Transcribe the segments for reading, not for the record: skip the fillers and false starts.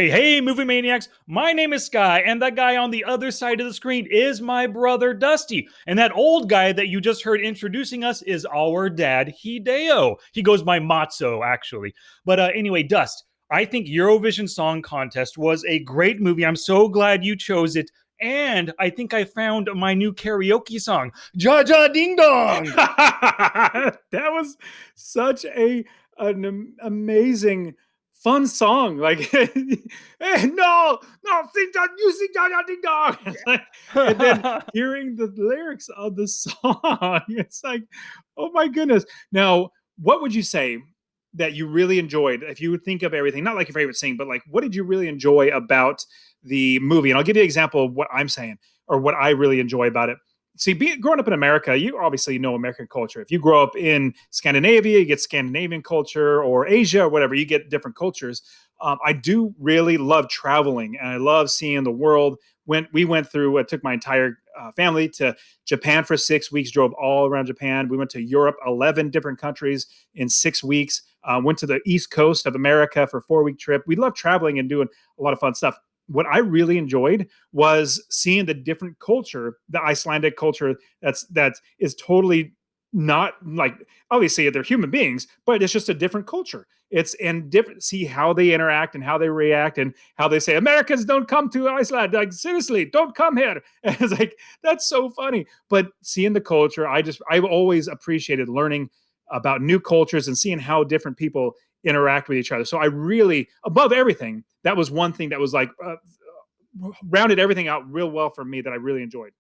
Hey, movie maniacs. My name is Sky, and that guy on the other side of the screen is my brother Dusty. And that old guy that you just heard introducing us is our dad, Hideo. He goes by Matzo, actually. But anyway, Dust, I think Eurovision Song Contest was a great movie. I'm so glad you chose it. And I think I found my new karaoke song, Ja Ja Ding Dong. That was such amazing fun song. Like, hey, no, sing John, you sing John, ding dong. And then hearing the lyrics of the song, it's like, oh my goodness. Now, what would you say that you really enjoyed? If you would think of everything, not like your favorite scene, but like, what did you really enjoy about the movie? And I'll give you an example of what I'm saying or what I really enjoy about it. See, growing up in America, you obviously know American culture. If you grow up in Scandinavia, you get Scandinavian culture, or Asia, or whatever, you get different cultures. I do really love traveling, and I love seeing the world. We went through, I took my entire family to Japan for 6 weeks, drove all around Japan. We went to Europe, 11 different countries in 6 weeks. Went to the East Coast of America for a 4 week trip. We love traveling and doing a lot of fun stuff. What I really enjoyed was seeing the different culture, the Icelandic culture that is totally not like, obviously they're human beings, but it's just a different culture. It's and different, see how they interact and how they react and how they say Americans don't come to Iceland. Like, seriously, don't come here. And it's like, that's so funny. But seeing the culture, I've always appreciated learning about new cultures and seeing how different people interact with each other. So I really, above everything, that was one thing that was like rounded everything out real well for me that I really enjoyed.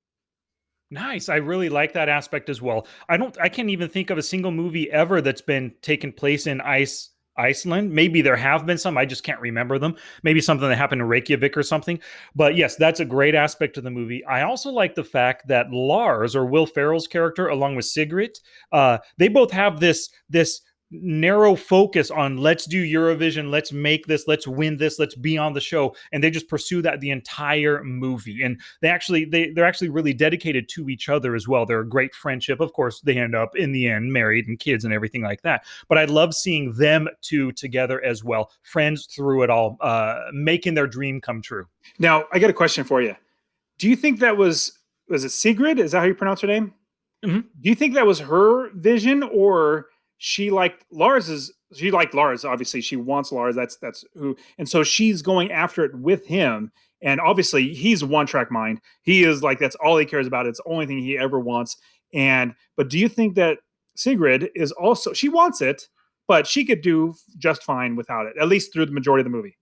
Nice. I really like that aspect as well. I can't even think of a single movie ever that's been taken place in Iceland. Maybe there have been some, I just can't remember them. Maybe something that happened in Reykjavik or something. But yes, that's a great aspect of the movie. I also like the fact that Lars, or Will Ferrell's character, along with Sigrid, they both have this narrow focus on, let's do Eurovision, let's make this, let's win this, let's be on the show, and they just pursue that the entire movie. And they're actually really dedicated to each other as well. They're a great friendship. Of course, they end up in the end married and kids and everything like that. But I love seeing them two together as well, friends through it all, making their dream come true. Now, I got a question for you. Do you think that was it Sigrid? Is that how you pronounce her name? Mhm. Do you think that was her vision, or she liked Lars's? She liked Lars. Obviously, she wants Lars. That's who, and so she's going after it with him. And obviously, he's a one track mind. He is like, that's all he cares about. It's the only thing he ever wants. And but do you think that Sigrid is also, she wants it, but she could do just fine without it, at least through the majority of the movie?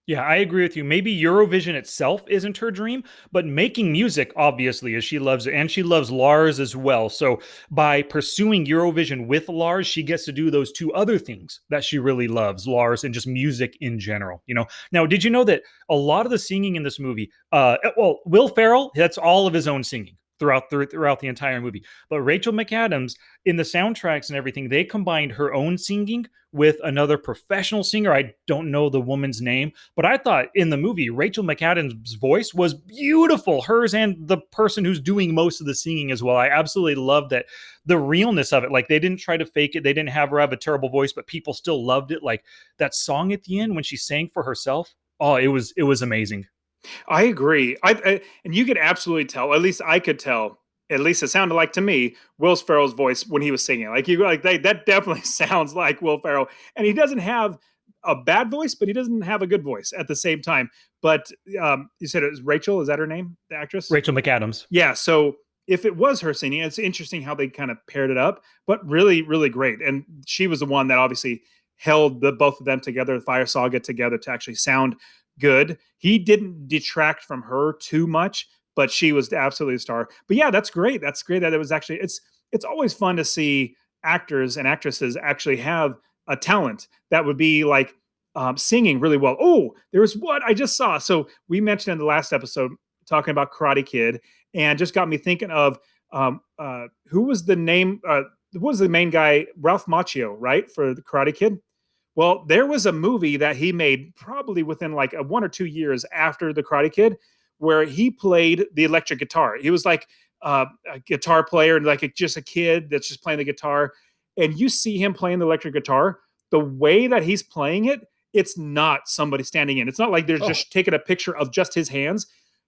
Yeah, I agree with you. Maybe Eurovision itself isn't her dream, but making music obviously is. She loves it, and she loves Lars as well. So by pursuing Eurovision with Lars, she gets to do those two other things that she really loves, Lars and just music in general. Now, did you know that a lot of the singing in this movie, well, Will Ferrell, that's all of his own singing throughout the entire movie. But Rachel McAdams, in the soundtracks and everything, they combined her own singing with another professional singer. I don't know the woman's name, but I thought in the movie, Rachel McAdams' voice was beautiful. Hers and the person who's doing most of the singing as well. I absolutely love that, the realness of it. Like, they didn't try to fake it. They didn't have her have a terrible voice, but people still loved it. Like that song at the end when she sang for herself. Oh, it was amazing. I agree. And you could absolutely tell. At least I could tell. At least it sounded like to me Will Ferrell's voice when he was singing. Like, you like that definitely sounds like Will Ferrell. And he doesn't have a bad voice, but he doesn't have a good voice at the same time. But you said it was Rachel. Is that her name? The actress? Rachel McAdams. Yeah. So if it was her singing, it's interesting how they kind of paired it up. But really, really great. And she was the one that obviously held the both of them together, the Fire Saga together, to actually sound good. He didn't detract from her too much, but she was absolutely a star. But yeah, that's great. That's great that it was actually, it's always fun to see actors and actresses actually have a talent that would be like singing really well. Oh, there was what I just saw. So we mentioned in the last episode talking about Karate Kid, and just got me thinking of who was the name? What was the main guy? Ralph Macchio, right, for the Karate Kid? Well, there was a movie that he made probably within like 1 or 2 years after The Karate Kid, where he played the electric guitar. He was like a guitar player and like just a kid that's just playing the guitar. And you see him playing the electric guitar. The way that he's playing it it's not somebody standing in. It's not like they're Oh, just taking a picture of just his hands,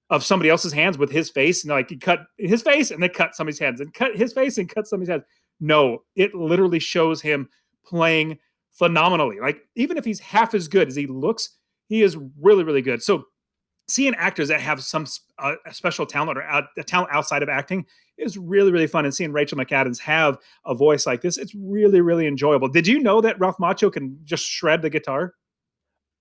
of somebody else's hands with his face, and like you cut his face and they cut somebody's hands and cut his face and cut somebody's hands. No, it literally shows him playing phenomenally. Like even if he's half as good as he looks, he is really, really good. So seeing actors that have some special talent or a talent outside of acting is really, really fun. And seeing Rachel McAdams have a voice like this, it's really, really enjoyable. Did you know that Ralph Macchio can just shred the guitar?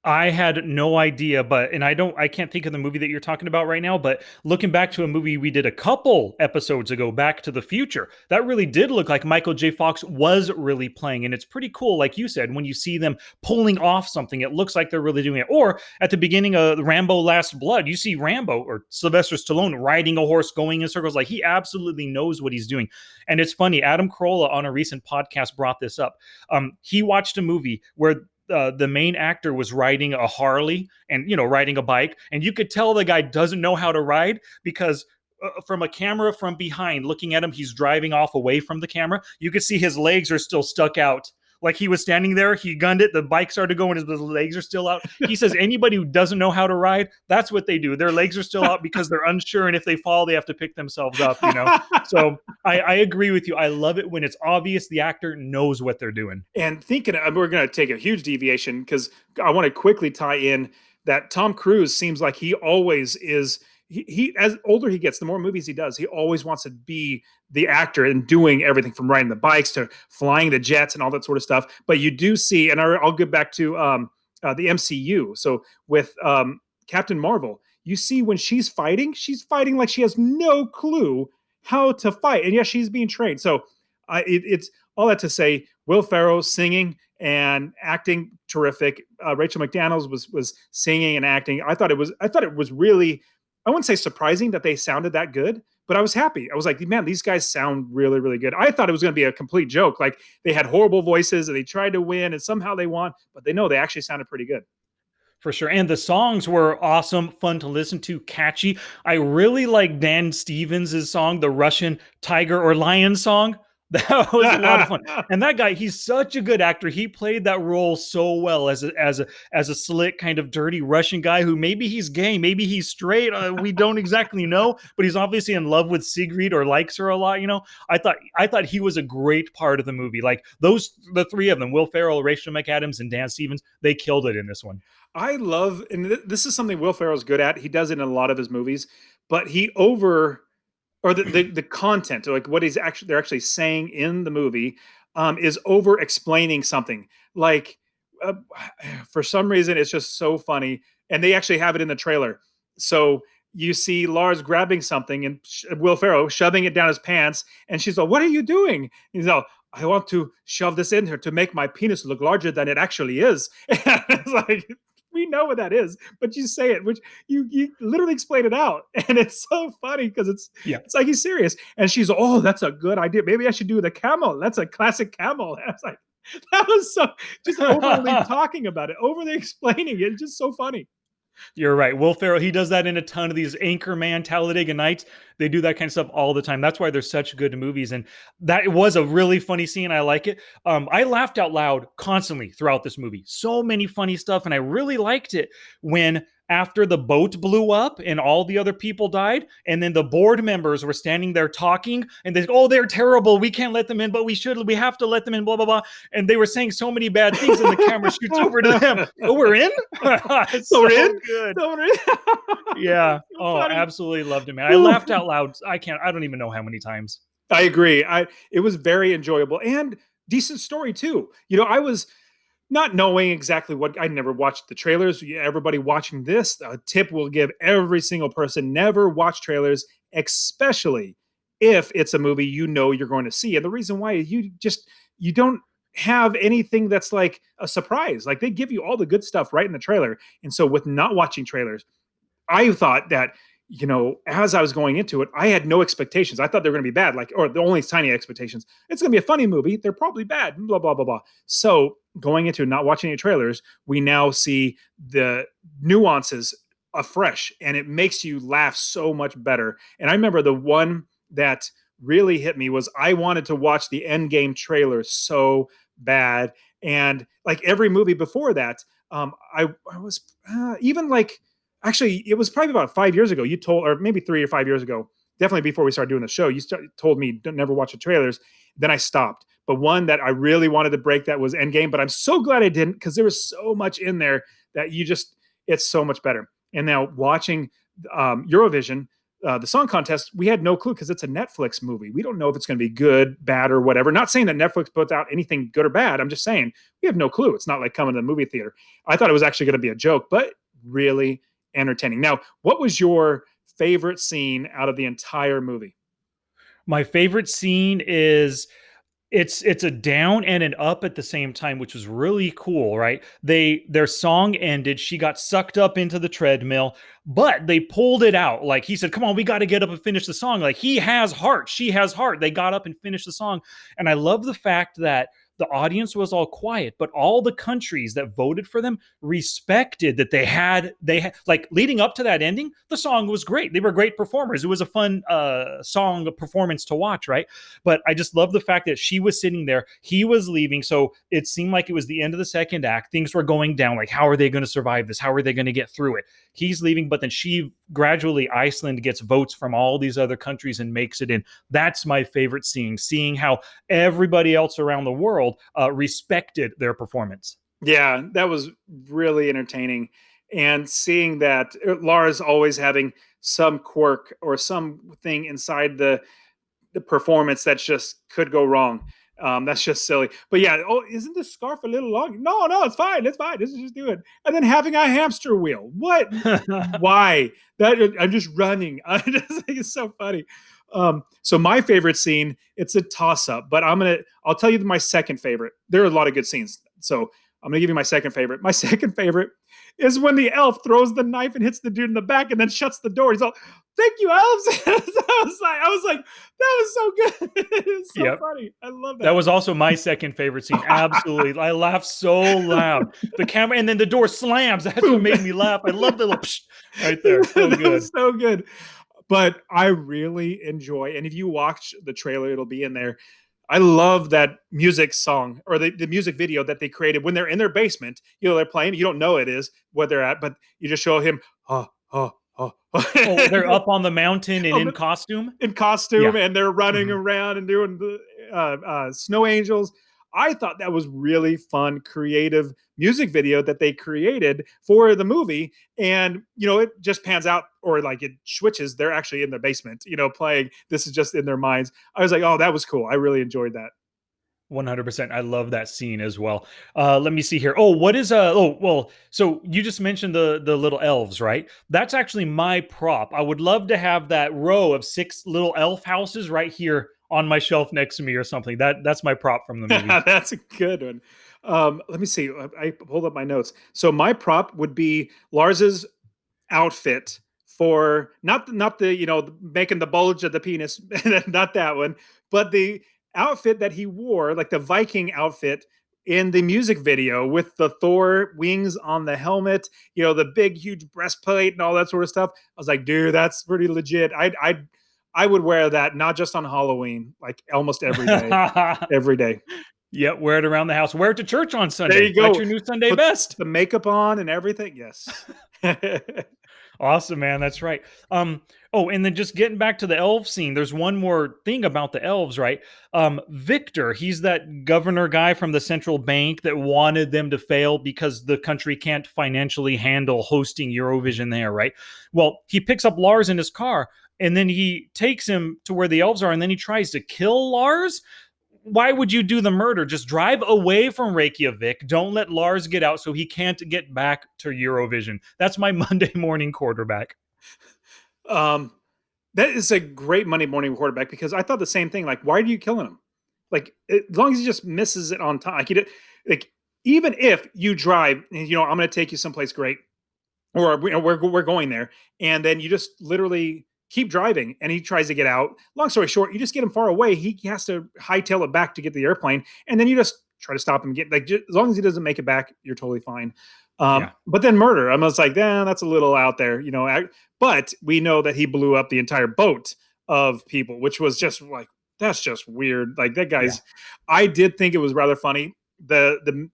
I had no idea, but I can't think of the movie that you're talking about right now, but looking back to a movie we did a couple episodes ago, Back to the Future, that really did look like Michael J. Fox was really playing. And it's pretty cool, like you said, when you see them pulling off something, it looks like they're really doing it. Or at the beginning of Rambo Last Blood, you see Rambo or Sylvester Stallone riding a horse going in circles. Like he absolutely knows what he's doing. And it's funny, Adam Carolla on a recent podcast brought this up. He watched a movie where the main actor was riding a Harley and riding a bike, and you could tell the guy doesn't know how to ride because from a camera from behind looking at him, he's driving off away from the camera. You could see his legs are still stuck out. Like he was standing there, he gunned it, the bike started going, his legs are still out. He says anybody who doesn't know how to ride, that's what they do. Their legs are still out because they're unsure, and if they fall, they have to pick themselves up. So I agree with you. I love it when it's obvious the actor knows what they're doing. And thinking, we're going to take a huge deviation because I want to quickly tie in that Tom Cruise seems like he always is. He as older he gets, the more movies he does, he always wants to be the actor and doing everything from riding the bikes to flying the jets and all that sort of stuff. But you do see, and I'll get back to the MCU. So with Captain Marvel, you see when she's fighting like she has no clue how to fight, and yes, she's being trained. So it's all that to say, Will Ferrell singing and acting terrific. Rachel McAdams was singing and acting. I thought it was really, I wouldn't say surprising that they sounded that good, but I was happy. I was like, man, these guys sound really, really good. I thought it was going to be a complete joke. Like they had horrible voices and they tried to win and somehow they won, but they actually sounded pretty good. For sure. And the songs were awesome, fun to listen to, catchy. I really like Dan Stevens' song, the Russian Tiger or Lion song. That was a lot of fun. And that guy, he's such a good actor. He played that role so well as a slick, kind of dirty Russian guy who maybe he's gay, maybe he's straight. We don't exactly know, but he's obviously in love with Sigrid or likes her a lot. I thought he was a great part of the movie. Like the three of them, Will Ferrell, Rachel McAdams, and Dan Stevens, they killed it in this one. I love, and this is something Will Ferrell's good at. He does it in a lot of his movies, but he over or the content, or like what they're actually saying in the movie, is over explaining something. Like uh, for some reason, it's just so funny, and they actually have it in the trailer. So you see Lars grabbing something and Will Ferrell shoving it down his pants, and she's like, "What are you doing?" He's like, "I want to shove this in here to make my penis look larger than it actually is." And it's like, we know what that is, but you say it, which you literally explain it out, and it's so funny because Yeah. it's like he's serious, and she's, "Oh, that's a good idea. Maybe I should do the camel. That's a classic camel." And I was like, that was so just overly talking about it, overly explaining it, just so funny. You're right. Will Ferrell, he does that in a ton of these Anchorman, Talladega Nights. They do that kind of stuff all the time. That's why they're such good movies. And that was a really funny scene. I like it. I laughed out loud constantly throughout this movie. So many funny stuff. And I really liked it when after the boat blew up and all the other people died, and then the board members were standing there talking, and they, oh, they're terrible. We can't let them in, but we have to let them in, blah, blah, blah. And they were saying so many bad things, and the camera shoots over to them. Oh, we're in? So we're in? Good. So we're in? Yeah. So Oh, funny. absolutely loved it, man. I laughed out loud. I don't even know how many times. I agree. It was very enjoyable and decent story too. I was not knowing exactly what, I never watched the trailers. Everybody watching this, a tip we'll give every single person: never watch trailers, especially if it's a movie you're going to see. And the reason why is you don't have anything that's like a surprise. Like they give you all the good stuff right in the trailer. And so with not watching trailers, I thought that, as I was going into it, I had no expectations. I thought they were going to be bad, or the only tiny expectations. It's going to be a funny movie. They're probably bad, blah, blah, blah, blah. So going into not watching any trailers, we now see the nuances afresh, and it makes you laugh so much better. And I remember the one that really hit me was I wanted to watch the Endgame trailer so bad. And like every movie before that, I was even like, actually, it was probably about 5 years ago. You told, or maybe 3 or 5 years ago, definitely before we started doing the show, told me don't never watch the trailers. Then I stopped. But one that I really wanted to break that was Endgame. But I'm so glad I didn't, because there was so much in there that it's so much better. And now watching Eurovision, the song contest, we had no clue because it's a Netflix movie. We don't know if it's going to be good, bad, or whatever. Not saying that Netflix puts out anything good or bad. I'm just saying we have no clue. It's not like coming to the movie theater. I thought it was actually going to be a joke, but really entertaining. Now, what was your favorite scene out of the entire movie? My favorite scene is it's a down and an up at the same time, which was really cool, right? Their song ended, she got sucked up into the treadmill, but they pulled it out. Like he said, come on, we got to get up and finish the song. Like he has heart, she has heart. They got up and finished the song. And I love the fact that the audience was all quiet, but all the countries that voted for them respected that they had like leading up to that ending. The song was great. They were great performers. It was a fun song performance to watch, right? But I just love the fact that she was sitting there, he was leaving. So it seemed like it was the end of the second act. Things were going down. Like, how are they going to survive this? How are they going to get through it? He's leaving, but then she gradually, Iceland gets votes from all these other countries and makes it in. That's my favorite scene, seeing how everybody else around the world respected their performance. Yeah, that was really entertaining. And seeing that Lara's always having some quirk or something inside the performance that just could go wrong. That's just silly. But yeah, oh, isn't this scarf a little long? No, no, it's fine. It's fine. This is just do it. And then having a hamster wheel. What? Why? That I'm just running. I just think it's so funny. So my favorite scene, it's a toss up, but I'll tell you my second favorite. There are a lot of good scenes. So I'm gonna give you my second favorite. My second favorite is when the elf throws the knife and hits the dude in the back and then shuts the door. He's all, "Thank you, elves." I was like, that was so good. It was so Yep. funny. I love That that. was also my second favorite scene. Absolutely. I laughed so loud. The camera, and then the door slams. That's what made me laugh. I love the little psh right there. So That good. was so good. But I really enjoy, and if you watch the trailer, it'll be in there. I love that music song or the music video that they created when they're in their basement. They're playing. You don't know it is what they're at, but you just show him, oh, oh, oh, Oh, they're up on the mountain and on in costume? in costume, Yeah. and they're running Mhm. around and doing the snow angels. I thought that was really fun, creative music video that they created for the movie. And, it just pans out or like it switches. They're actually in their basement, playing. This is just in their minds. I was like, oh, that was cool. I really enjoyed that. 100%. I love that scene as well. Let me see here. Oh, what is oh, well, so you just mentioned the little elves, right? That's actually my prop. I would love to have that row of 6 little elf houses right here on my shelf next to me or something. That's my prop from the movie. That's a good one. Let me see. I pulled up my notes. So my prop would be Lars's outfit for not the making the bulge of the penis, not that one, but the outfit that he wore, like the Viking outfit in the music video with the Thor wings on the helmet, the big huge breastplate and all that sort of stuff. I was like, dude, that's pretty legit. I would wear that not just on Halloween, like almost every day. Every day. Yeah, wear it around the house. Wear it to church on There Sunday. you That's go. your new Sunday Put best. the makeup on and everything. Yes. Awesome, man. That's right. Oh, and then just getting back to the elf scene, there's one more thing about the elves, right? Victor, he's that governor guy from the central bank that wanted them to fail because the country can't financially handle hosting Eurovision there, right? Well, he picks up Lars in his car and then he takes him to where the elves are and then he tries to kill Lars. Why would you do the murder? Just drive away from Reykjavik. Don't let Lars get out so he can't get back to Eurovision. That's my Monday morning quarterback. um, that is a great Monday morning quarterback because I thought the same thing. Like, why are you killing him? Like, as long as he just misses it on time, like even if you drive, and, I'm going to take you someplace great, or we're going there, and then you just literally keep driving, and he tries to get out. Long story short, you just get him far away. He has to hightail it back to get the airplane, and then you just try to stop him. As long as he doesn't make it back, you're totally fine. Yeah. But then murder, I was like, that's a little out there, But we know that he blew up the entire boat of people, which was just like that's just weird. Like that Yeah. guy's. I did think it was rather funny. The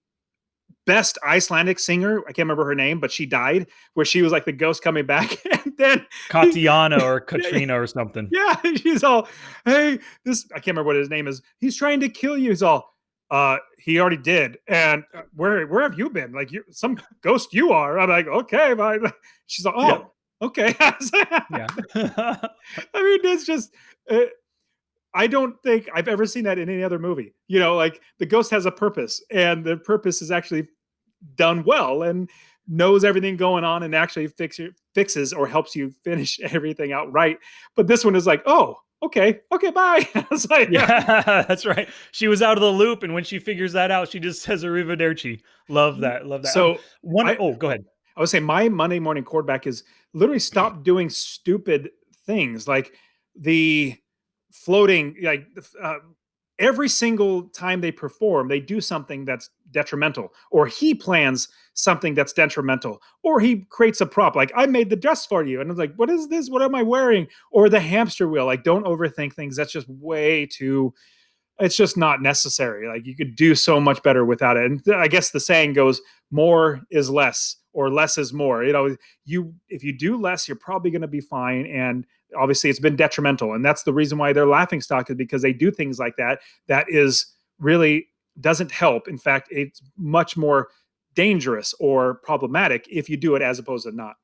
best Icelandic singer. I can't remember her name, but she died, where she was like the ghost coming back. And then Katiana or yeah, Katrina or something. yeah, she's all, hey, this, I can't remember what his name is. He's trying to kill you. He's all, he already did. And where have you been? Like, you, some ghost you are. I'm like, okay, bye. She's like, Yeah. oh, okay. Yeah. I mean, it's just, I don't think I've ever seen that in any other movie. You know, like the ghost has a purpose, and the purpose is actually done well and knows everything going on and actually fixes or helps you finish everything out right. But this one is like, oh, okay, okay, bye. It's like, Yeah, that's right. She was out of the loop, and when she figures that out, she just says arrivederci. Love that. Love that. so One I oh, go ahead. I would say my Monday morning quarterback is literally stop doing stupid things like the floating, like every single time they perform, they do something that's detrimental, or he plans something that's detrimental, or he creates a prop like I made the dress for you, and I'm like, what is this? What am I wearing? Or the hamster wheel. Like, don't overthink things. That's just way too, it's just not necessary. Like, you could do so much better without it. And I guess the saying goes, more is less, or less is more. You know, you, if you do less, you're probably going to be fine. And obviously it's been detrimental. And that's the reason why they're laughing stock, is because they do things like that. That is really doesn't help. In fact, it's much more dangerous or problematic if you do it as opposed to not.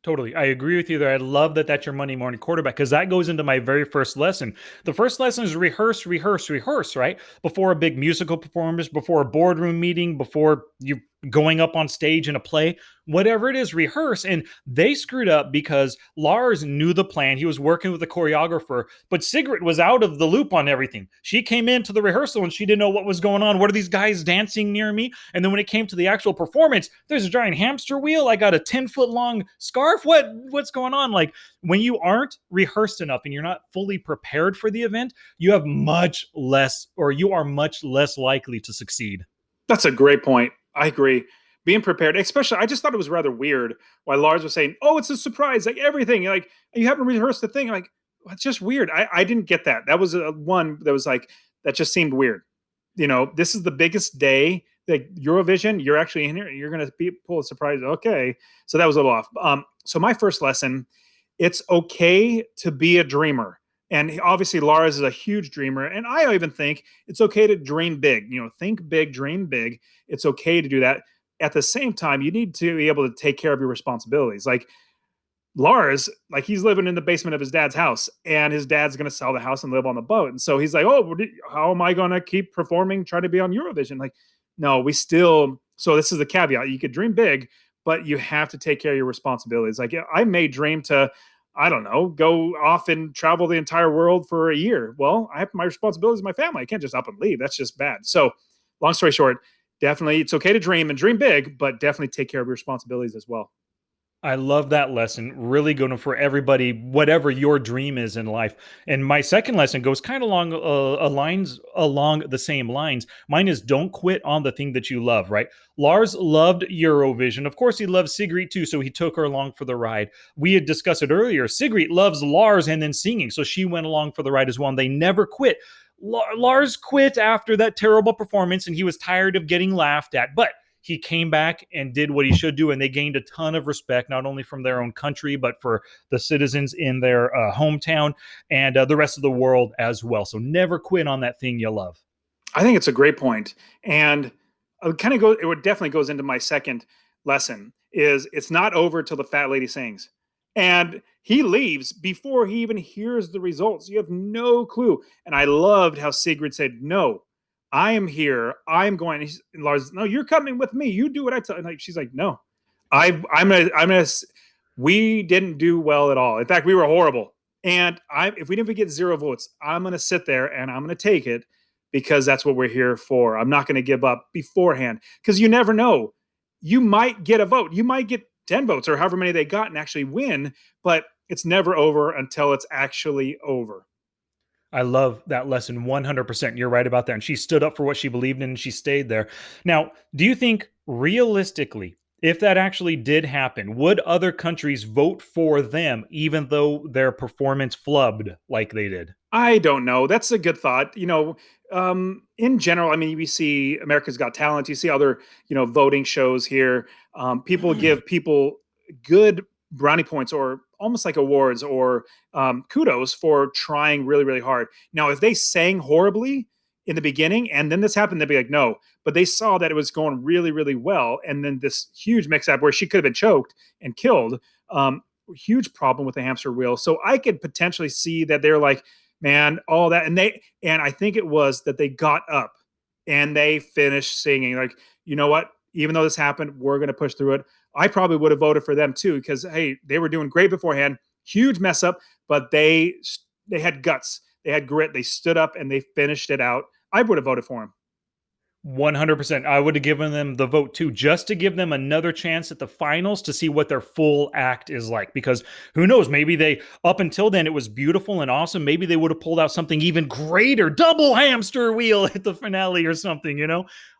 Totally. I agree with you there. I love that that's your Monday morning quarterback, because that goes into my very first lesson. The first lesson is rehearse, rehearse, rehearse, right? Before a big musical performance, before a boardroom meeting, before you going up on stage in a play, whatever it is, rehearse. And they screwed up because Lars knew the plan. He was working with the choreographer, but Sigrid was out of the loop on everything. She came into the rehearsal and she didn't know what was going on. What are these guys dancing near me? And then when it came to the actual performance, there's a giant hamster wheel. I got a 10-foot long scarf. What's going on? Like, when you aren't rehearsed enough and you're not fully prepared for the event, you have much less, or you are much less likely to succeed. That's a great point. I agree. Being prepared, especially, I just thought it was rather weird why Lars was saying, "Oh, it's a surprise!" Like everything, like you haven't rehearsed the thing. Like, well, it's just weird. I didn't get that. That was a one that was like, that just seemed weird. You know, this is the biggest day, like Eurovision. You're actually in here. You're gonna pull a surprise. Okay, so that was a little off. So my first lesson, it's okay to be a dreamer. And obviously, Lars is a huge dreamer. And I even think it's okay to dream big. You know, think big, dream big. It's okay to do that. At the same time, you need to be able to take care of your responsibilities. Like Lars, like he's living in the basement of his dad's house, and his dad's going to sell the house and live on the boat. And so he's like, oh, how am I going to keep performing, trying to be on Eurovision? Like, no, we still, so this is the caveat. You could dream big, but you have to take care of your responsibilities. Like I may dream to, I don't know, go off and travel the entire world for a year. Well, I have my responsibilities, my family. I can't just up and leave. That's just bad. So, long story short, definitely it's okay to dream and dream big, but definitely take care of your responsibilities as well. I love that lesson. Really good one for everybody, whatever your dream is in life. And my second lesson goes kind of along the same lines. Mine is don't quit on the thing that you love. Right? Lars loved Eurovision. Of course, he loves Sigrid too, so he took her along for the ride. We had discussed it earlier. Sigrid loves Lars and then singing, so she went along for the ride as well. And they never quit. Lars quit after that terrible performance, and he was tired of getting laughed at. But he came back and did what he should do, and they gained a ton of respect, not only from their own country, but for the citizens in their hometown and the rest of the world as well. So never quit on that thing you love. I think it's a great point. And it kind of goes, it would definitely goes into my second lesson is it's not over till the fat lady sings. And he leaves before he even hears the results. You have no clue. And I loved how Sigrid said, no, I am here. I'm going. And Lars, no, you're coming with me. You do what I tell. And like, she's like, no, I'm gonna. We didn't do well at all. In fact, we were horrible. And if we didn't get 0 votes, I'm gonna sit there and I'm gonna take it because that's what we're here for. I'm not gonna give up beforehand because you never know. You might get a vote. You might get 10 votes or however many they got and actually win, but it's never over until it's actually over. I love that lesson 100%. You're right about that. And she stood up for what she believed in and she stayed there. Now, do you think realistically, if that actually did happen, would other countries vote for them even though their performance flubbed like they did? I don't know. That's a good thought. In general, I mean, we see America's Got Talent. You see other, voting shows here. People give people good brownie points or almost like awards or kudos for trying really, really hard. Now, if they sang horribly in the beginning and then this happened, they'd be like, no. But they saw that it was going really, really well. And then this huge mix up where she could have been choked and killed. Huge problem with the hamster wheel. So I could potentially see that they're like, man, all that. And I think it was that they got up and they finished singing. Like, you know what? Even though this happened, we're going to push through it. I probably would have voted for them too because hey, they were doing great beforehand. Huge mess up, but they had guts, they had grit, they stood up and they finished it out. I would have voted for them. 100%. I would have given them the vote too, just to give them another chance at the finals to see what their full act is like. Because who knows, maybe up until then, it was beautiful and awesome. Maybe they would have pulled out something even greater, double hamster wheel at the finale or something,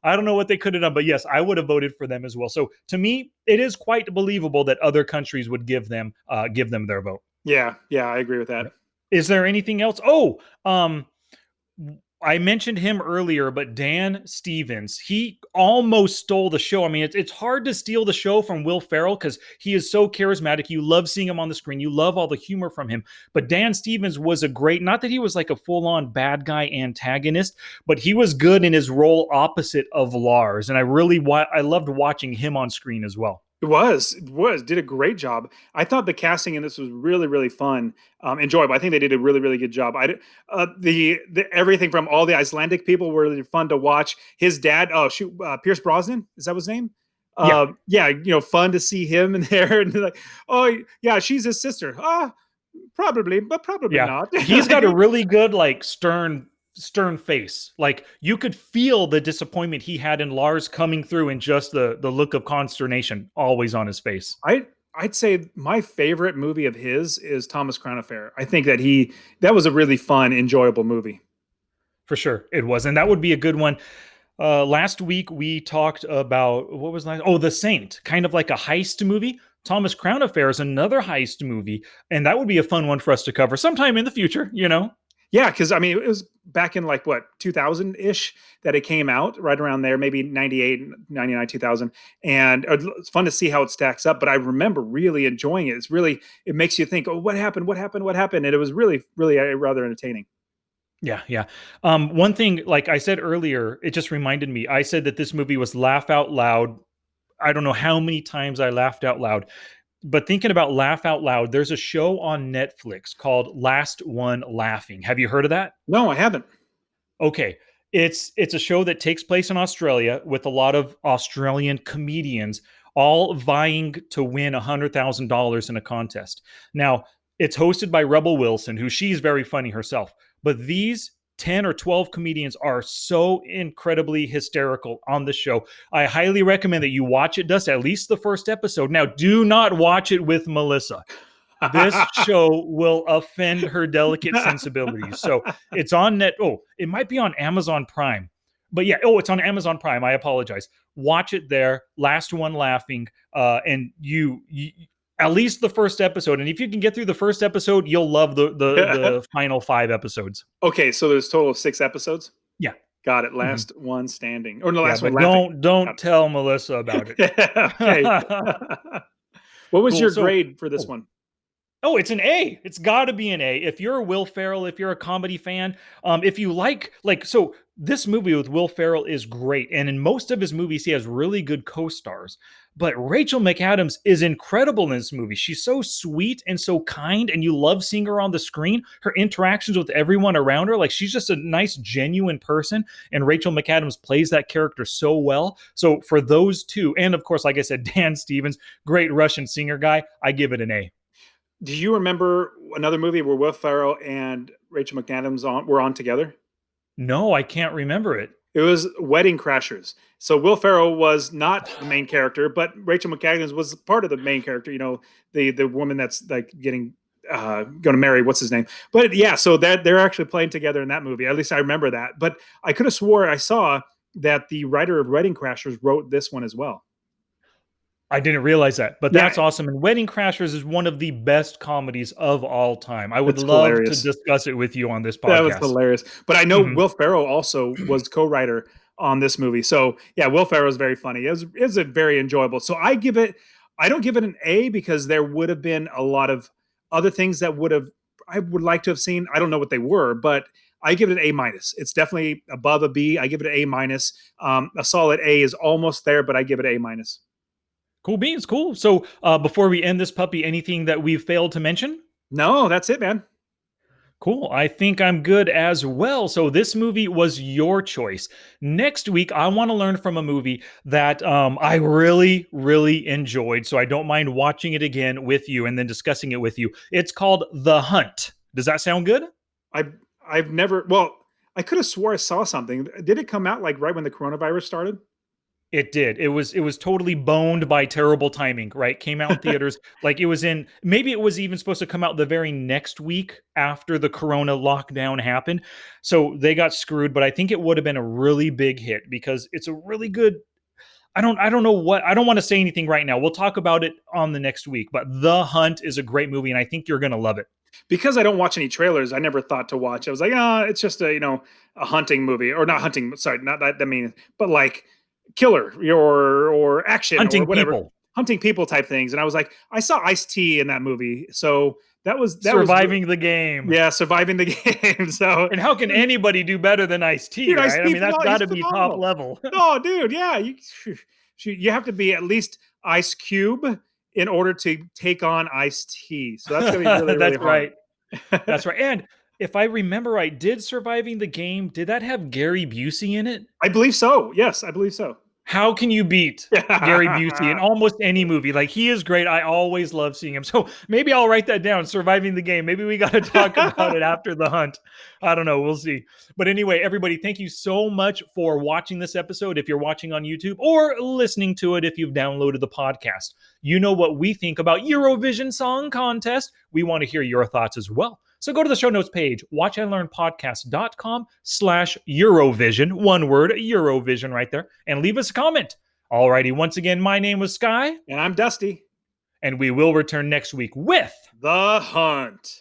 I don't know what they could have done, but yes, I would have voted for them as well. So to me, it is quite believable that other countries would give them their vote. Yeah, I agree with that. Is there anything else? Oh, I mentioned him earlier, but Dan Stevens, he almost stole the show. I mean, it's hard to steal the show from Will Ferrell because he is so charismatic. You love seeing him on the screen. You love all the humor from him. But Dan Stevens was not that he was like a full-on bad guy antagonist, but he was good in his role opposite of Lars. And I loved watching him on screen as well. Did a great job. I thought the casting in this was really, really fun, enjoyable. I think they did a really, really good job. The everything from all the Icelandic people were really fun to watch. His dad, oh shoot, Pierce Brosnan, is that his name? Yeah, fun to see him in there, and like, oh yeah, she's his sister. Probably, but probably not. He's got a really good like stern face. Like you could feel the disappointment he had in Lars coming through and just the look of consternation always on his face. I'd say my favorite movie of his is Thomas Crown Affair. I think that was a really fun, enjoyable movie. For sure, it was, and that would be a good one. Last week we talked about what was last? Oh, The Saint, kind of like a heist movie. Thomas Crown Affair is another heist movie, and that would be a fun one for us to cover sometime in the future. Yeah, because I mean, it was back in like what 2000 ish that it came out, right around there, maybe 98, 99, 2000, and it's fun to see how it stacks up. But I remember really enjoying it. It makes you think, oh, what happened, and it was really, really rather entertaining. Yeah. One thing, like I said earlier, it just reminded me. I said that this movie was laugh out loud. I don't know how many times I laughed out loud. But thinking about laugh out loud, there's a show on Netflix called Last One Laughing. Have you heard of that? No, I haven't. Okay. It's a show that takes place in Australia with a lot of Australian comedians all vying to win $100,000 in a contest. Now, it's hosted by Rebel Wilson, who she's very funny herself. But these 10 or 12 comedians are so incredibly hysterical on the show. I highly recommend that you watch it, Dust, at least the first episode. Now, do not watch it with Melissa. This show will offend her delicate sensibilities. So it's on it might be on Amazon Prime. But yeah, it's on Amazon Prime. I apologize. Watch it there. Last One Laughing. And you at least the first episode. And if you can get through the first episode, you'll love the final 5 episodes. Okay, so there's a total of 6 episodes? Yeah. Got it. Last one standing. Or no, last one laughing. Don't tell Melissa about it. Okay. What was your grade for this one? Oh, it's an A. It's got to be an A. If you're a Will Ferrell, if you're a comedy fan, if you so this movie with Will Ferrell is great. And in most of his movies, he has really good co-stars. But Rachel McAdams is incredible in this movie. She's so sweet and so kind, and you love seeing her on the screen. Her interactions with everyone around her, like she's just a nice, genuine person. And Rachel McAdams plays that character so well. So for those two, and of course, like I said, Dan Stevens, great Russian singer guy, I give it an A. Do you remember another movie where Will Ferrell and Rachel McAdams were on together? No, I can't remember it. It was Wedding Crashers. So Will Ferrell was not the main character, but Rachel McAdams was part of the main character. The woman that's like getting going to marry what's his name. But yeah, so that they're actually playing together in that movie. At least I remember that. But I could have swore I saw that the writer of Wedding Crashers wrote this one as well. I didn't realize that, but Yeah, that's awesome. And Wedding Crashers is one of the best comedies of all time. I would it's love to hilarious. discuss it with you on this That was podcast. hilarious. But I know Mhm. Will Ferrell also was co-writer on this movie. So yeah, Will Ferrell is very funny. It was a very enjoyable. So I don't give it an A because there would have been a lot of other things that I would like to have seen. I don't know what they were, but I give it an A minus. It's definitely above a B. I give it an A minus. A solid A is almost there, but I give it A minus. Cool beans, cool. So before we end this puppy, anything that we've failed to mention? No, that's it, man. Cool. I think I'm good as well. So this movie was your choice. Next week, I want to learn from a movie that I really, really enjoyed. So I don't mind watching it again with you and then discussing it with you. It's called The Hunt. Does that sound good? I I've never. Well, I could have swore I saw something. Did it come out like right when the coronavirus started? It did. It was totally boned by terrible timing, right? Came out in theaters like it was in maybe it was even supposed to come out the very next week after the corona lockdown happened. So they got screwed, but I think it would have been a really big hit because it's a really good I don't know what I don't want to say anything right now. We'll talk about it on the next week, but The Hunt is a great movie and I think you're going to love it. Because I don't watch any trailers, I never thought to watch. I was like, ah, it's just a hunting movie, or not hunting. Sorry, not that. I mean, but like killer or action or Hunting whatever, people, hunting people type things. And I was like, I saw Ice T in that movie, so that was surviving the game. yeah, surviving the game. So And how can anybody do better than Ice-T, dude, Ice right? I T, mean, that's got he's to be top phenomenal. level. Oh, dude, yeah, you have to be at least Ice Cube in order to take on Ice T. So that's gonna be really really That's hard. right. That's right. And if I remember right, did Surviving the Game, did that have Gary Busey in it? I believe so. Yes, I believe so. How can you beat Gary Busey in almost any movie? Like he is great. I always love seeing him. So maybe I'll write that down. Surviving the Game. Maybe we got to talk about it after The Hunt. I don't know. We'll see. But anyway, everybody, thank you so much for watching this episode. If you're watching on YouTube or listening to it, if you've downloaded the podcast, you know what we think about Eurovision Song Contest. We want to hear your thoughts as well. So go to the show notes page, watchandlearnpodcast.com/Eurovision, one word, Eurovision right there, and leave us a comment. Alrighty, once again, my name was Sky, And I'm Dusty. and we will return next week with The Hunt.